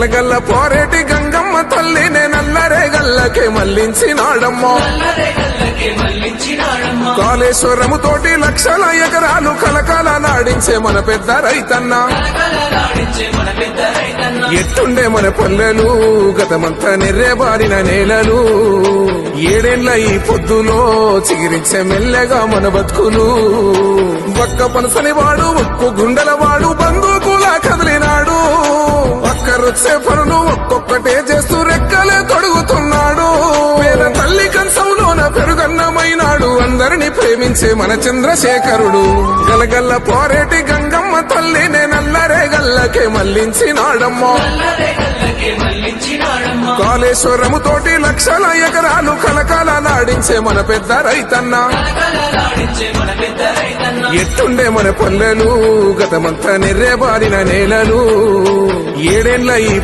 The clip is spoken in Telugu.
గలగల్ల పోరేటి గంగమ్మ తల్లినే నల్లరే గల్లకే మళ్లించినాడమ్మో కాళేశ్వరము తోటి లక్షల ఎకరాలు కలకాల నాడించే మన పెద్ద రైతన్న ఎట్టుండే మన పల్లెలు గతమంతా నెర్రెబారిన నేలలు ఏడేళ్ల ఈ పొద్దులో చిగిరించే మెల్లగా మన బతుకులు బక్క పనసని వాడు ఉక్కు గుండెల వాడు బందూకులా కదిలినాడు అక్కరొచ్చే పనులు ఒక్కొక్కటే చేస్తూ రెక్కలే తొడుగుతున్నాడు పేద తల్లి కంచంలోన పెరుగన్నమైనాడు అందరిని ప్రేమించే మన చంద్రశేఖరుడు గలగల్ల పోరేటి గంగమ్మ తల్లినే నల్లరే గల్లకే మళ్లించినాడమ్మో కాళేశ్వరము తోటి లక్షల ఎకరాలు కలకాల నాడించే మన పెద్ద రైతన్న ఎట్టుండే మన పల్లెలు గతమంతా నెర్రెబారిన నేలలు ఏడేళ్ల ఈ